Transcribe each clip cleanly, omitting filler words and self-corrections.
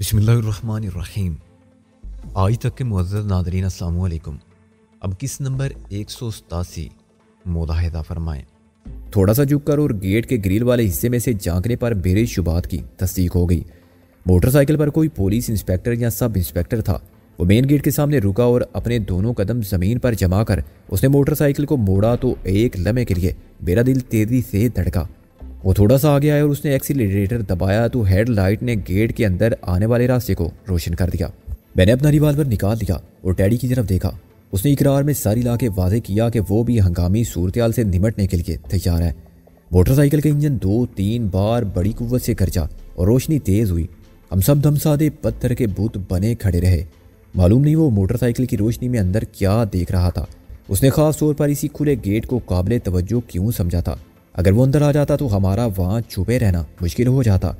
بسم اللہ الرحمن الرحیم۔ آج تک کے معزز ناظرین السلام علیکم۔ اب کس نمبر 187 ملاحظہ فرمائیں۔ تھوڑا سا جھک کر اور گیٹ کے گریل والے حصے میں سے جھانکنے پر میرے شبہات کی تصدیق ہو گئی۔ موٹر سائیکل پر کوئی پولیس انسپیکٹر یا سب انسپیکٹر تھا۔ وہ مین گیٹ کے سامنے رکا اور اپنے دونوں قدم زمین پر جما کر اس نے موٹر سائیکل کو موڑا تو ایک لمحے کے لیے میرا دل تیزی سے دھڑکا۔ وہ تھوڑا سا آگے آیا اور اس نے ایکسیلریٹر دبایا تو ہیڈ لائٹ نے گیٹ کے اندر آنے والے راستے کو روشن کر دیا۔ میں نے اپنا ریوالور نکال لیا اور ٹیڈی کی طرف دیکھا۔ اس نے اقرار میں ساری لا کے واضح کیا کہ وہ بھی ہنگامی صورتحال سے نمٹنے کے لیے تیار ہے۔ موٹر سائیکل کا انجن 2-3 بار بڑی قوت سے گرجا اور روشنی تیز ہوئی۔ ہم سب دم سادے پتھر کے بت بنے کھڑے رہے۔ معلوم نہیں وہ موٹر سائیکل کی روشنی میں اندر کیا دیکھ رہا تھا۔ اس نے خاص طور پر اسی کھلے گیٹ کو قابل توجہ کیوں سمجھا تھا؟ اگر وہ اندر آ جاتا تو ہمارا وہاں چھپے رہنا مشکل ہو جاتا۔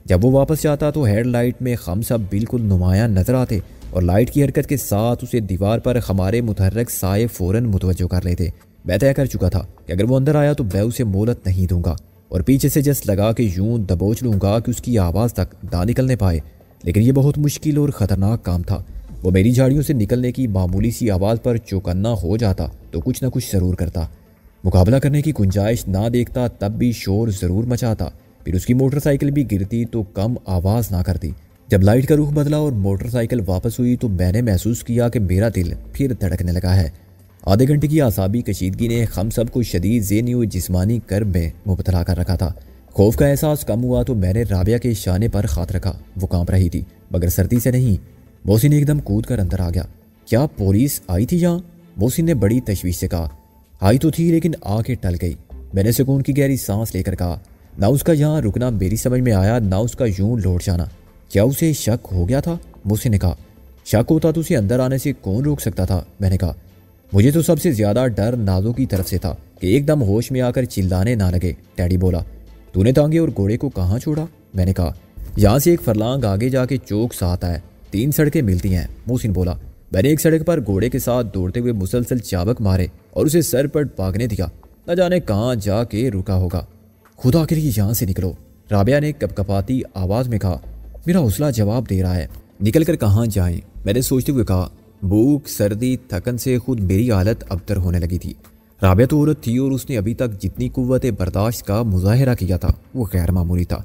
جب وہ واپس جاتا تو ہیڈ لائٹ میں ہم سب بالکل نمایاں نظر آتے اور لائٹ کی حرکت کے ساتھ اسے دیوار پر ہمارے متحرک سائے فوراً متوجہ کر لیتے۔ میں طے کر چکا تھا کہ اگر وہ اندر آیا تو میں اسے مہلت نہیں دوں گا اور پیچھے سے جس لگا کے یوں دبوچ لوں گا کہ اس کی آواز تک نہ نکلنے پائے۔ لیکن یہ بہت مشکل اور خطرناک کام تھا۔ وہ میری جھاڑیوں سے نکلنے کی معمولی سی آواز پر چوکنا ہو جاتا تو کچھ نہ کچھ ضرور کرتا۔ مقابلہ کرنے کی گنجائش نہ دیکھتا تب بھی شور ضرور مچاتا۔ پھر اس کی موٹر سائیکل بھی گرتی تو کم آواز نہ کرتی۔ جب لائٹ کا رخ بدلا اور موٹر سائیکل واپس ہوئی تو میں نے محسوس کیا کہ میرا دل پھر دھڑکنے لگا ہے۔ آدھے گھنٹے کی اعصابی کشیدگی نے ہم سب کو شدید ذہنی و جسمانی کرب میں مبتلا کر رکھا تھا۔ خوف کا احساس کم ہوا تو میں نے رابعہ کے شانے پر ہاتھ رکھا۔ وہ کانپ رہی تھی مگر سردی سے نہیں۔ محسن ایک دم کود کر اندر آ گیا۔ کیا پولیس آئی تھی یہاں؟ محسن نے بڑی تشویش سے کہا۔ آئی تو تھی لیکن آ کے ٹل گئی۔ میں نے سکون کی گہری سانس لے کر کہا۔ نہ اس کا یہاں رکنا میری سمجھ میں آیا نہ اس کا یوں لوٹ جانا۔ کیا اسے شک ہو گیا تھا؟ محسن نے کہا۔ شک ہوتا تو اسے اندر آنے سے کون روک سکتا تھا؟ میں نے کہا۔ مجھے تو سب سے زیادہ ڈر نازو کی طرف سے تھا کہ ایک دم ہوش میں آ کر چلانے نہ لگے۔ ٹیڈی بولا۔ تو نے تانگے اور گھوڑے کو کہاں چھوڑا؟ میں نے کہا۔ یہاں سے ایک فرلانگ آگے جا کے چوک سا آتا ہے، 3 سڑکیں ملتی ہیں۔ محسن بولا۔ میں نے ایک سڑک پر گھوڑے کے ساتھ دوڑتے ہوئے مسلسل چابک مارے اور اسے سر پر بھاگنے دیا۔ نہ جانے کہاں جا کے رکا ہوگا۔ خدا کے لیے یہاں سے نکلو، رابعہ نے کپکپاتی آواز میں کہا۔ میرا حوصلہ جواب دے رہا ہے۔ نکل کر کہاں جائیں؟ میں نے سوچتے ہوئے کہا۔ بھوک، سردی، تھکن سے خود میری حالت ابتر ہونے لگی تھی۔ رابعہ تو عورت تھی اور اس نے ابھی تک جتنی قوت برداشت کا مظاہرہ کیا تھا وہ غیر معمولی تھا۔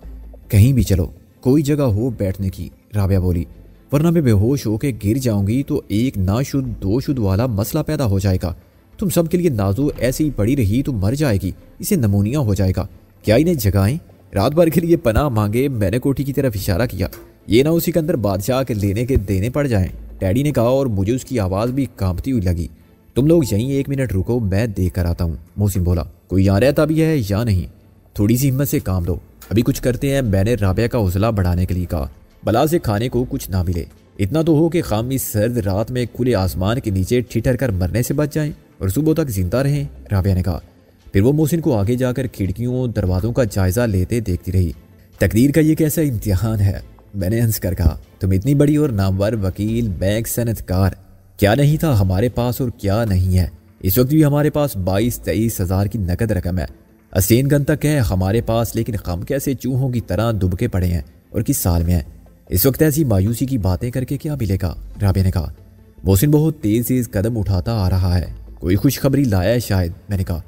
کہیں بھی چلو، کوئی جگہ ہو بیٹھنے کی، رابعہ بولی، ورنہ میں بے ہوش ہو کے گر جاؤں گی تو ایک ناشد 2 شد والا مسئلہ پیدا ہو جائے گا۔ تم سب کے لیے نازو ایسی ہی پڑی رہی تو مر جائے گی، اسے نمونیا ہو جائے گا۔ کیا انہیں جگائیں؟ رات بھر کے لیے پناہ مانگے۔ میں نے کوٹھی کی طرف اشارہ کیا۔ یہ نہ اسی کے اندر بادشاہ کے لینے کے دینے پڑ جائیں، ڈیڈی نے کہا اور مجھے اس کی آواز بھی کانپتی ہوئی لگی۔ تم لوگ یہیں 1 منٹ رکو، میں دیکھ کر آتا ہوں۔ محسن بولا۔ کوئی یہاں رہتا بھی ہے یا نہیں؟ تھوڑی سی ہمت سے کام لو، ابھی کچھ کرتے ہیں، میں نے رابعہ کا حوصلہ بڑھانے کے لیے کہا۔ بلا سے کھانے کو کچھ نہ ملے، اتنا تو ہو کہ خامی سرد رات میں کھلے آسمان کے نیچے ٹھٹر کر مرنے سے بچ جائیں اور صبح تک زندہ رہیں، رابعہ نے کہا۔ پھر وہ محسن کو آگے جا کر کھڑکیوں دروازوں کا جائزہ لیتے دیکھتی رہی۔ تقدیر کا یہ کیسا امتحان ہے، میں نے ہنس کر کہا۔ تم اتنی بڑی اور نامور وکیل، بینک، صنعت کار، کیا نہیں تھا ہمارے پاس اور کیا نہیں ہے؟ اس وقت بھی ہمارے پاس 22-23 ہزار کی نقد رقم ہے، 80 گن تک ہے ہمارے پاس، لیکن ہم کیسے چوہوں کی طرح دبکے پڑے ہیں اور کس سال میں ہیں؟ اس وقت ایسی مایوسی کی باتیں کر کے کیا ملے گا؟ رابعہ نے کہا۔ محسن بہت تیز قدم اٹھاتا آ رہا ہے، کوئی خوشخبری لایا ہے شاید، میں نے کہا۔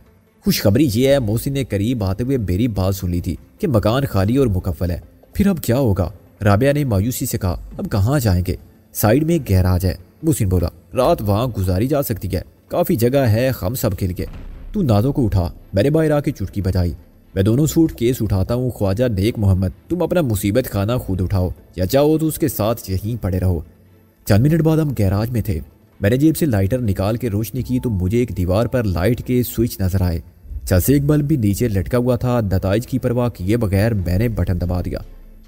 خوشخبری یہ ہے، محسن نے قریب آتے ہوئے میری بات سن لی تھی، کہ مکان خالی اور مکفل ہے۔ پھر اب کیا ہوگا؟ رابعہ نے مایوسی سے کہا۔ اب کہاں جائیں گے؟ سائیڈ میں ایک گیراج ہے، محسن بولا، رات وہاں گزاری جا سکتی ہے، کافی جگہ ہے ہم سب کے لیے۔ تو نازو کو اٹھا، میں نے باہر آ کے چٹکی بجائی۔ میں دونوں سوٹ کیس اٹھاتا ہوں، خواجہ نیک محمد، تم اپنا مصیبت خانہ خود اٹھاؤ یا چاہو تو اس کے ساتھ یہیں پڑے رہو۔ چند منٹ بعد ہم گیراج میں تھے۔ میں نے جیب سے لائٹر نکال کے روشنی کی تو مجھے ایک دیوار پر لائٹ کے سوئچ نظر آئے۔ چھت سے ایک بلب بھی نیچے لٹکا ہوا تھا۔ نتائج کی پرواہ کیے بغیر میں نے بٹن دبا دیا۔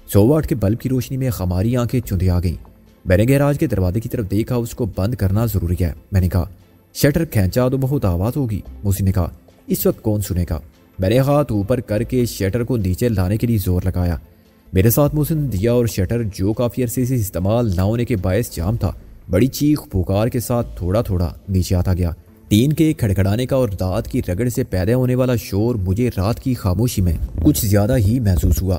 100 واٹ کے بلب کی روشنی میں ہماری آنکھیں چندیا گئیں۔ میں نے گیراج کے دروازے کی طرف دیکھا، اس کو بند کرنا ضروری ہے، میں نے کہا۔ شٹر کھینچا تو بہت آواز ہوگی، محسن نے کہا۔ اس وقت کون سنے گا؟ میں نے ہاتھ اوپر کر کے شٹر کو نیچے لانے کے لیے زور لگایا۔ میرے ساتھ محسن دیا اور شٹر جو کافی عرصے سے استعمال نہ ہونے کے باعث جام تھا، بڑی چیخ پکار کے ساتھ تھوڑا تھوڑا نیچے آتا گیا۔ ٹین کے کھڑکھڑانے کا اور دانت کی رگڑ سے پیدا ہونے والا شور مجھے رات کی خاموشی میں کچھ زیادہ ہی محسوس ہوا۔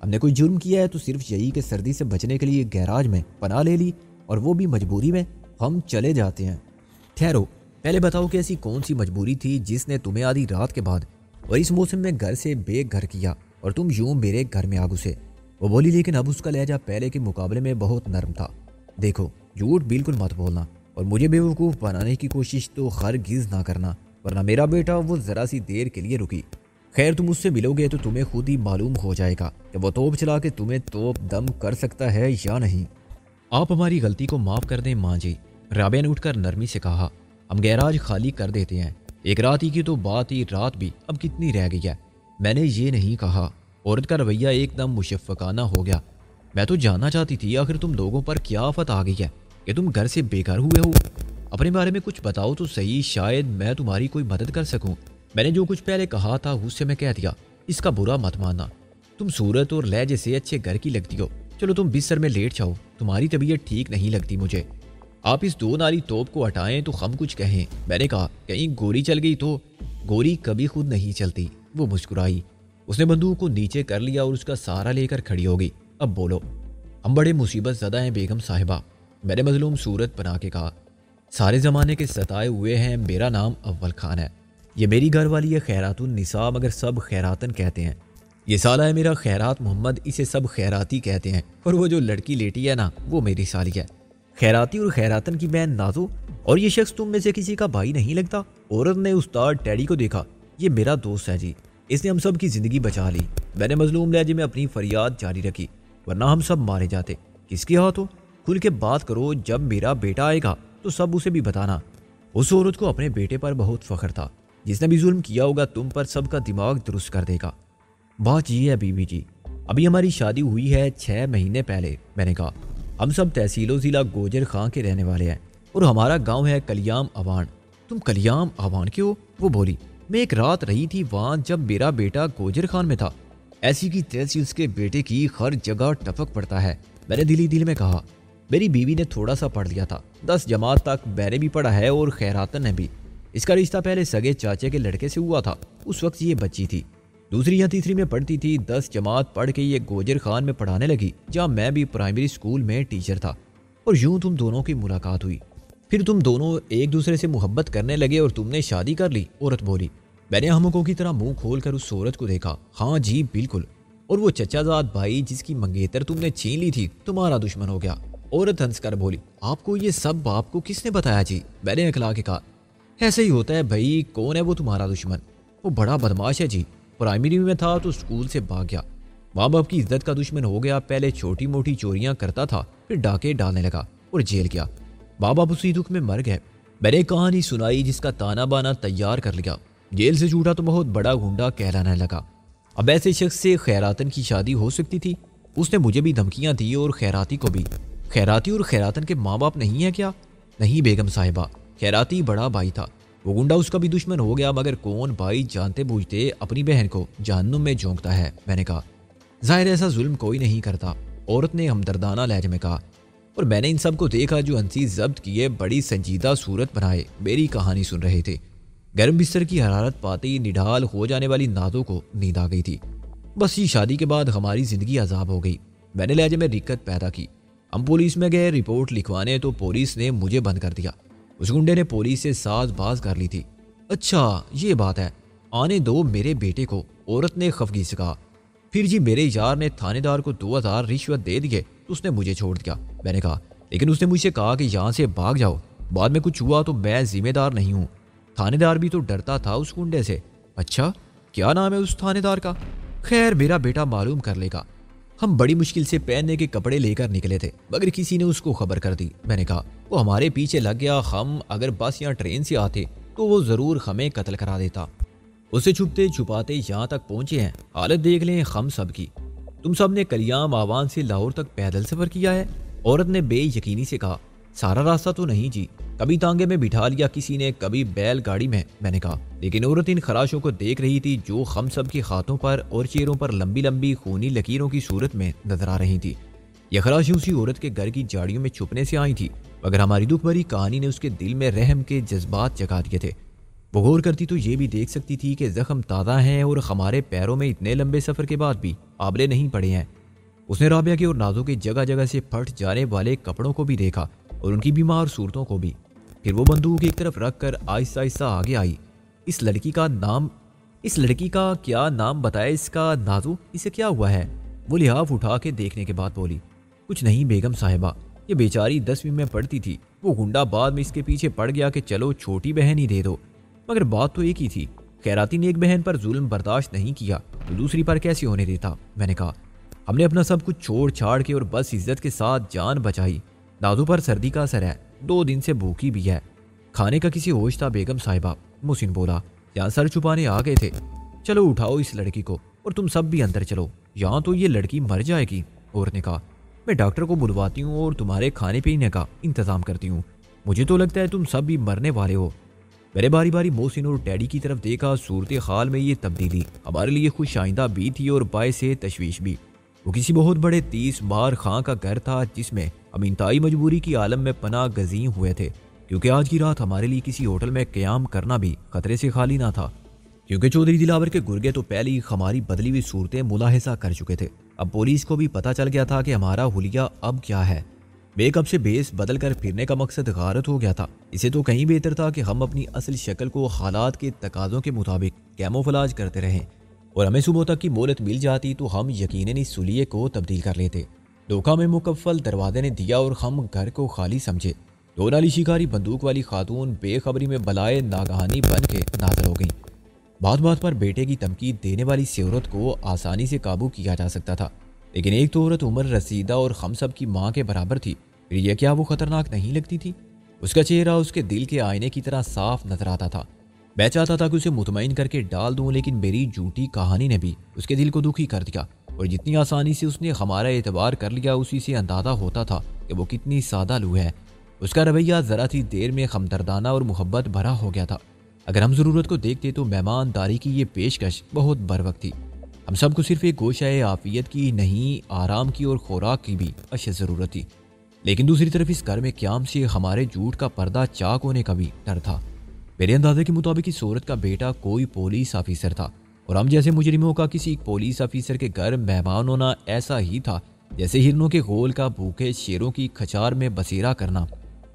ہم نے کوئی جرم کیا ہے تو صرف یہی کہ سردی سے بچنے کے لیے گیراج میں پناہ لے لی، اور وہ بھی مجبوری میں۔ ہم چلے جاتے ہیں۔ ٹھہرو، پہلے بتاؤ کہ ایسی کون سی مجبوری تھی جس نے تمہیں آدھی رات کے بعد اور اس موسم میں گھر سے بے گھر کیا اور تم یوں میرے گھر میں آ گھسے؟ وہ بولی، لیکن اب اس کا لہجہ پہلے کے مقابلے میں بہت نرم تھا۔ دیکھو، جھوٹ بالکل مت بولنا اور مجھے بیوقوف بنانے کی کوشش تو ہرگز نہ کرنا، ورنہ میرا بیٹا وہ ذرا سی دیر کے لیے رکی۔ خیر، تم اس سے ملو گے تو تمہیں خود ہی معلوم ہو جائے گا کہ وہ توپ چلا کے تمہیں توپ دم کر سکتا ہے یا نہیں۔ آپ ہماری غلطی کو معاف کر دیں ماں جی، رابعہ نے اٹھ کر نرمی سے کہا۔ ہم گیراج خالی کر دیتے ہیں، ایک رات ہی کی تو بات ہی، رات بھی اب کتنی رہ گئی ہے؟ میں نے یہ نہیں کہا۔ عورت کا رویہ ایک دم مشفقانہ ہو گیا۔ میں تو جاننا چاہتی تھی آخر تم لوگوں پر کیا آفت آ گئی ہے کہ تم گھر سے بے گھر ہوئے ہو؟ اپنے بارے میں کچھ بتاؤ تو صحیح، شاید میں تمہاری کوئی مدد کر سکوں۔ میں نے جو کچھ پہلے کہا تھا اس سے میں کہہ دیا، اس کا برا مت ماننا۔ تم صورت اور لہجے سے اچھے گھر کی لگتی ہو، چلو تم بستر میں لیٹ جاؤ، تمہاری طبیعت ٹھیک نہیں لگتی مجھے۔ آپ اس دو ناری توپ کو ہٹائیں تو ہم کچھ کہیں۔ میں نے کہا، کہیں گولی چل گئی تو؟ گولی کبھی خود نہیں چلتی۔ وہ مسکرائی، اس نے بندوق کو نیچے کر لیا اور اس کا سہارا لے کر کھڑی ہو گئی۔ اب بولو۔ ہم بڑے مصیبت زدہ ہیں بیگم صاحبہ، میں نے مظلوم صورت بنا کے کہا۔ سارے زمانے کے ستائے ہوئے ہیں، میرا نام اول خان ہے، یہ میری گھر والی ہے خیرات النساء، مگر سب خیراتن کہتے ہیں۔ یہ سالہ ہے میرا خیرات محمد، اسے سب خیراتی کہتے ہیں، اور وہ جو لڑکی لیٹی ہے نا وہ میری سالی ہے، خیراتی اور خیراتن کی بہن نازو۔ اور یہ شخص تم میں سے کسی کا بھائی نہیں لگتا؟ عورت نے استاد ٹیڈی کو دیکھا۔ یہ میرا دوست ہے جی، اس نے ہم سب کی زندگی بچا لی۔ میں نے مظلوم لہجے میں اپنی فریاد جاری رکھی، ورنہ ہم سب مارے جاتے۔ کس کے ہاتھوں؟ کھل کے بات کرو، جب میرا بیٹا آئے گا تو سب اسے بھی بتانا۔ اس عورت کو اپنے بیٹے پر بہت فخر تھا، جس نے بھی ظلم کیا ہوگا تم پر سب کا دماغ درست کر دے گا۔ بات یہ ہے بیوی جی، ابھی ہماری شادی ہوئی ہے 6 مہینے پہلے۔ میں نے کہا، ہم سب تحصیل و ضلع گوجر خان کے رہنے والے ہیں اور ہمارا گاؤں ہے کلیام آوان۔ تم کلیام آوان کے ہو؟ وہ بولی، میں ایک رات رہی تھی وہاں جب میرا بیٹا گوجر خان میں تھا۔ ایسی کی تیسی اس کے بیٹے کی ہر جگہ ٹپک پڑتا ہے۔ میں نے دلی دل میں کہا، میری بیوی نے تھوڑا سا پڑھ لیا تھا، 10 جماعت تک میں نے بھی پڑھا ہے اور خیراتن نے بھی۔ اس کا رشتہ پہلے سگے چاچے کے لڑکے سے ہوا تھا، اس وقت یہ بچی تھی، 2 یا 3 میں پڑھتی تھی۔ 10 جماعت پڑھ کے یہ گوجر خان میں پڑھانے لگی، جہاں میں بھی پرائمری اسکول میں ٹیچر تھا، اور یوں تم دونوں کی ملاقات ہوئی۔ پھر تم دونوں ایک دوسرے سے محبت کرنے لگے اور تم نے شادی کر لی۔ عورت بولی۔ میں نے احمقوں کی طرح منہ کھول کر اس عورت کو دیکھا۔ ہاں جی بالکل، اور وہ چچا زاد بھائی جس کی منگیتر تم نے چھین لی تھی تمہارا دشمن ہو گیا۔ عورت ہنس کر بولی، آپ کو یہ سب آپ کو کس نے بتایا جی؟ میں نے اکلا کے کہا، ایسے ہی ہوتا ہے بھائی، کون ہے وہ تمہارا دشمن؟ وہ بڑا بدماش ہے جی، پرائمری میں تھا تو اسکول سے بھاگ گیا، ماں باپ کی عزت کا دشمن ہو گیا، پہلے چھوٹی موٹی چوریاں کرتا تھا، پھر ڈاکے ڈالنے لگا اور جیل گیا، ماں باپ اسی دکھ میں مر گئے۔ میں نے کہانی سنائی جس کا تانا بانا تیار کر لیا، جیل سے چھوٹا تو بہت بڑا گنڈا کہلانے لگا۔ اب ایسے شخص سے خیراتن کی شادی ہو سکتی تھی؟ اس نے مجھے بھی دھمکیاں دی اور خیراتی کو بھی۔ خیراتی اور خیراتن کے ماں باپ نہیں ہیں کیا؟ نہیں بیگم صاحبہ، خیراتی بڑا بھائی تھا، وہ گنڈا اس کا بھی دشمن ہو گیا، مگر کون بھائی جانتے بوجھتے اپنی بہن کو جہنم میں جھونکتا ہے؟ میں نے کہا، ظاہر ایسا ظلم کوئی نہیں کرتا، عورت نے ہمدردانہ لہجے میں کہا، اور میں نے ان سب کو دیکھا جو ہنسی ضبط کیے بڑی سنجیدہ صورت بنائے میری کہانی سن رہے تھے۔ گرم بستر کی حرارت پاتے ہی نڈھال ہو جانے والی نازوں کو نیند آ گئی تھی۔ بس یہ شادی کے بعد ہماری زندگی عذاب ہو گئی، میں نے لہجے میں رکت پیدا کی۔ ہم پولیس میں گئے رپورٹ لکھوانے تو پولیس نے مجھے بند کر دیا، اس گنڈے نے پولیس سے ساز باز کر لی تھی۔ اچھا یہ بات ہے، آنے دو میرے بیٹے کو، عورت نے خفگی سے کہا۔ پھر جی میرے یار نے تھانے دار کو 2000 رشوت دے دیے تو اس نے مجھے چھوڑ دیا۔ میں نے کہا، لیکن اس نے مجھ سے کہا کہ یہاں سے بھاگ جاؤ، بعد میں کچھ ہوا تو میں ذمہ دار نہیں ہوں۔ تھانے دار بھی تو ڈرتا تھا اس گنڈے سے۔ اچھا کیا نام ہے اس تھانے دار کا؟ خیر میرا بیٹا معلوم کر لے گا۔ ہم بڑی مشکل سے پہننے کے کپڑے لے کر نکلے تھے، مگر کسی نے اس کو خبر کر دی۔ میں نے کہا، وہ ہمارے پیچھے لگ گیا، ہم اگر بس یا ٹرین سے آتے تو وہ ضرور ہمیں قتل کرا دیتا۔ اسے چھپتے چھپاتے یہاں تک پہنچے ہیں، حالت دیکھ لیں ہم سب کی۔ تم سب نے کلیام آوان سے لاہور تک پیدل سفر کیا ہے؟ عورت نے بے یقینی سے کہا، سارا راستہ تو نہیں جی، کبھی تانگے میں بٹھا لیا کسی نے، کبھی بیل گاڑی میں۔ میں نے کہا، لیکن عورت ان خراشوں کو دیکھ رہی تھی جو ہم سب کے ہاتھوں پر اور چہروں پر لمبی لمبی خونی لکیروں کی صورت میں نظر آ رہی تھی۔ یہ خراشیں اسی عورت کے گھر کی جاڑیوں میں چھپنے سے آئی تھی، مگر ہماری دکھ بھری کہانی نے اس کے دل میں رحم کے جذبات جگا دیے تھے۔ وہ غور کرتی تو یہ بھی دیکھ سکتی تھی کہ زخم تازہ ہیں اور ہمارے پیروں میں اتنے لمبے سفر کے بعد بھی آبلے نہیں پڑے ہیں۔ اس نے رابعہ کے اور نازو کے جگہ جگہ سے پھٹ جانے والے کپڑوں کو بھی دیکھا اور ان کی بیمار صورتوں کو بھی۔ پھر وہ بندوق ایک طرف رکھ کر آہستہ آہستہ آگے آئی۔ اس لڑکی کا کیا نام بتایا اس کا نازو؟ اسے کیا ہوا ہے؟ وہ لحاف اٹھا کے دیکھنے کے بعد بولی، کچھ نہیں بیگم صاحبہ، یہ بیچاری 10ویں میں پڑھتی تھی، وہ گنڈا بعد میں اس کے پیچھے پڑ گیا کہ چلو چھوٹی بہن ہی دے دو، مگر بات تو ایک ہی تھی، خیراتی نے ایک بہن پر ظلم برداشت نہیں کیا تو دوسری پر کیسے ہونے دیتا؟ میں نے کہا ہم نے اپنا سب کچھ چھوڑ چھاڑ کے اور بس عزت کے ساتھ جان بچائی۔ نازو پر سردی کا اثر ہے، 2 دن سے بھوکی بھی ہے، کھانے کا کسی ہوش تھا بیگم صاحبہ؟ محسن بولا، یہاں سر چھپانے آ گئے تھے، چلو اٹھاؤ اس لڑکی کو اور تم سب بھی اندر چلو، یہاں تو یہ لڑکی مر جائے گی۔ عورت نے کہا، میں ڈاکٹر کو بلواتی ہوں اور تمہارے کھانے پینے کا انتظام کرتی ہوں، مجھے تو لگتا ہے تم سب بھی مرنے والے ہو۔ میں نے باری باری محسن اور ڈیڈی کی طرف دیکھا۔ صورتحال میں یہ تبدیلی ہمارے لیے خوش آئندہ بھی تھی اور باعث تشویش بھی۔ وہ کسی بہت بڑے 30 بار خاں کا گھر تھا جس میں ہم انتہائی مجبوری کی عالم میں پناہ گزین ہوئے تھے، کیونکہ آج کی رات ہمارے لیے کسی ہوٹل میں قیام کرنا بھی خطرے سے خالی نہ تھا، کیونکہ چودھری دلاور کے گرگے تو پہلے ہی ہماری بدلی ہوئی صورتیں ملاحظہ کر چکے تھے۔ اب پولیس کو بھی پتہ چل گیا تھا کہ ہمارا حلیہ اب کیا ہے۔ میک اپ سے بیس بدل کر پھرنے کا مقصد غارت ہو گیا تھا۔ اسے تو کہیں بہتر تھا کہ ہم اپنی اصل شکل کو حالات کے تقاضوں کے مطابق کیموفلاج کرتے رہیں، اور ہمیں صبح تک کی مہلت مل جاتی تو ہم یقیناً اس سلیے کو تبدیل کر لیتے۔ دھوکہ میں مکفل دروازے نے دیا اور ہم گھر کو خالی سمجھے۔ 2 نالی شکاری بندوق والی خاتون بے خبری میں بلائے ناگہانی بن کے نازل ہو گئیں۔ بات بات پر بیٹے کی دھمکی دینے والی سی عورت کو آسانی سے قابو کیا جا سکتا تھا، لیکن ایک تو عورت عمر رسیدہ اور ہم سب کی ماں کے برابر تھی، پھر یہ کیا وہ خطرناک نہیں لگتی تھی؟ اس کا چہرہ اس کے دل کے آئینے کی طرح صاف نظر آتا تھا۔ میں چاہتا تھا کہ اسے مطمئن کر کے ڈال دوں، لیکن میری جھوٹی کہانی نے بھی اس کے دل کو دکھی کر دیا، اور جتنی آسانی سے اس نے ہمارا اعتبار کر لیا اسی سے اندازہ ہوتا تھا کہ وہ کتنی سادہ لو ہے۔ اس کا رویہ ذرا سی دیر میں ہمدردانہ اور محبت بھرا ہو گیا تھا۔ اگر ہم ضرورت کو دیکھتے تو مہمانداری کی یہ پیشکش بہت بروقت تھی۔ ہم سب کو صرف ایک گوشہ عافیت کی نہیں، آرام کی اور خوراک کی بھی اشد ضرورت تھی، لیکن دوسری طرف اس گھر میں قیام سے ہمارے جھوٹ کا پردہ چاک ہونے کا بھی ڈر تھا۔ میرے اندازے کے مطابق اس عورت کا بیٹا کوئی پولیس آفیسر تھا، اور ہم جیسے مجرموں کا کسی پولیس آفیسر کے گھر مہمان ہونا ایسا ہی تھا جیسے ہرنوں کے غول کا بھوکے شیروں کی کھچار میں بسیرا کرنا۔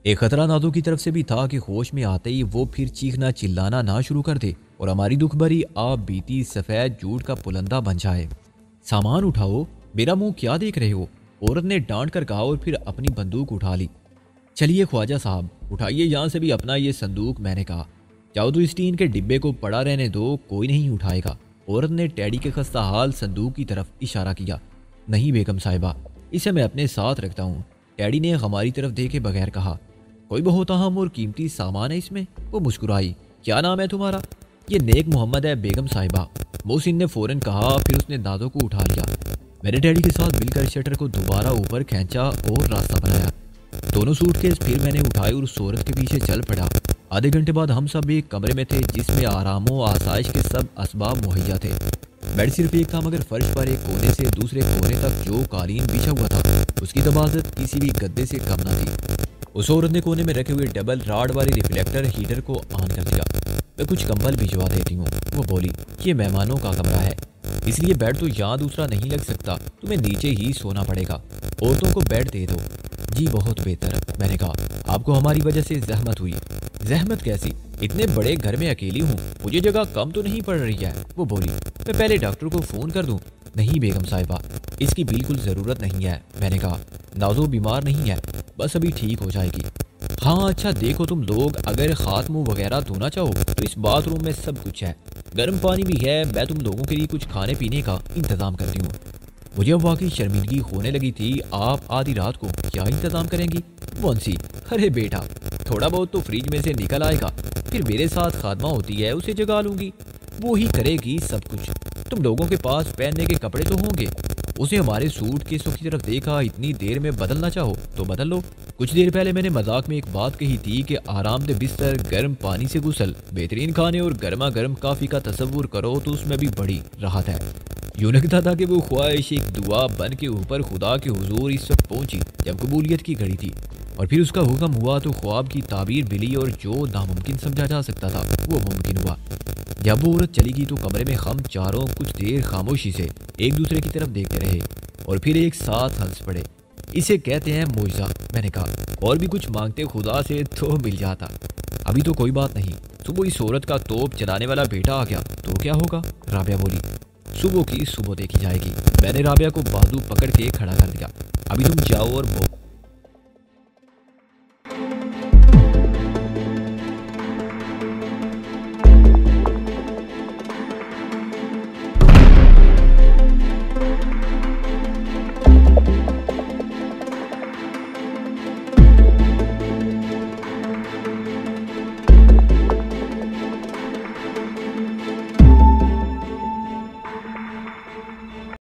ایک خطرہ نازو کی طرف سے بھی تھا کہ ہوش میں آتے ہی وہ پھر چیخنا چلانا نہ شروع کر دے اور ہماری دکھ بھری آپ بیتی سفید جھوٹ کا پلندہ بن جائے۔ سامان اٹھاؤ، میرا منہ کیا دیکھ رہے ہو؟ عورت نے ڈانٹ کر کہا اور پھر اپنی بندوق اٹھا لی۔ چلیے خواجہ صاحب، اٹھائیے یہاں سے بھی اپنا یہ صندوق، میں نے کہا۔ چاہو تو اس ٹین کے ڈبے کو پڑا رہنے دو، کوئی نہیں اٹھائے گا۔ عورت نے ٹیڈی کے خستہ حال صندوق کی طرف اشارہ کیا۔ نہیں بیگم صاحبہ، اسے میں اپنے ساتھ رکھتا ہوں، ٹیڈی نے ہماری طرف دیکھے بغیر کہا۔ کوئی بہت اہم اور قیمتی سامان ہے اس میں؟ وہ مسکرائی۔ کیا نام ہے تمہارا؟ یہ نیک محمد ہے بیگم صاحبہ، محسن نے فوراً کہا۔ پھر اس نے نازو کو اٹھا لیا۔ میں نے ڈیڈی کے ساتھ مل کر شٹر کو دوبارہ اوپر کھینچا اور راستہ بنایا۔ دونوں سوٹ کیس پھر میں نے اٹھائے اور اس عورت کے پیچھے چل پڑا۔ آدھے گھنٹے بعد ہم سب ایک کمرے میں تھے جس میں آرام و آسائش کے سب اسباب مہیا تھے۔ بیڈ صرف ایک تھا، مگر فرش پر ایک کونے سے دوسرے کونے تک جو قالین بچھا ہوا تھا اس کی دباغت کسی بھی گدے سے کم نہ تھی۔ اس عورت نے کونے میں رکھے ہوئے ڈبل راڈ والے ریفلیکٹر ہیٹر کو آن کر دیا۔ میں کچھ کمبل بھجوا دیتی ہوں، وہ بولی۔ یہ مہمانوں کا کمرہ ہے، اس لیے بیڈ تو یہاں دوسرا نہیں لگ سکتا، تمہیں نیچے ہی سونا پڑے گا۔ عورتوں کو بیڈ دے دو۔ جی بہت بہتر، میں نے کہا۔ آپ کو ہماری وجہ سے زحمت ہوئی۔ زحمت کیسی؟ اتنے بڑے گھر میں اکیلی ہوں، مجھے جگہ کم تو نہیں پڑ رہی ہے، وہ بولی۔ میں پہلے ڈاکٹر کو فون کر دوں؟ نہیں بیگم صاحبہ، اس کی بالکل ضرورت نہیں ہے، میں نے کہا۔ نازو بیمار نہیں ہے، بس ابھی ٹھیک ہو جائے گی۔ ہاں اچھا دیکھو تم لوگ، اگر ہاتھ منہ وغیرہ دھونا چاہو تو اس باتھ روم میں سب کچھ ہے، گرم پانی بھی ہے، میں تم لوگوں کے لیے کچھ کھانے پینے کا انتظام کرتی ہوں۔ مجھے اب واقعی شرمندگی ہونے لگی تھی۔ آپ آدھی رات کو کیا انتظام کریں گی؟ مونسی، ارے بیٹا، تھوڑا بہت تو فریج میں سے نکل آئے گا، پھر میرے ساتھ خادمہ ہوتی ہے، اسے جگا لوں گی، وہی کرے گی سب کچھ۔ تم لوگوں کے پاس پہننے کے کپڑے تو ہوں گے؟ اسے ہمارے سوٹ کیسوں کی طرف دیکھا۔ اتنی دیر میں بدلنا چاہو تو بدل لو۔ کچھ دیر پہلے میں نے مذاق میں ایک بات کہی تھی کہ آرام دہ بستر، گرم پانی سے غسل، بہترین کھانے اور گرما گرم کافی کا تصور کرو تو اس میں بھی بڑی راحت ہے۔ یوں لگتا تھا کہ وہ خواہش ایک دعا بن کے اوپر خدا کے حضور اس وقت پہنچی جب قبولیت کی گھڑی تھی۔ اور پھر اس کا حکم ہوا تو خواب کی تعبیر ملی اور جو ناممکن سمجھا جا سکتا تھا وہ ممکن ہوا۔ جب وہ عورت چلی گئی تو کمرے میں ہم چاروں کچھ دیر خاموشی سے ایک دوسرے کی طرف دیکھتے رہے اور پھر ایک ساتھ ہنس پڑے۔ اسے کہتے ہیں معجزہ، میں نے کہا، اور بھی کچھ مانگتے خدا سے تو مل جاتا۔ ابھی تو کوئی بات نہیں، صبح اس عورت کا توپ چلانے والا بیٹا آ گیا تو کیا ہوگا؟ رابعہ بولی۔ صبح کی صبح دیکھی جائے گی۔ میں نے رابعہ کو بازو پکڑ کے کھڑا کر دیا۔ ابھی تم جاؤ اور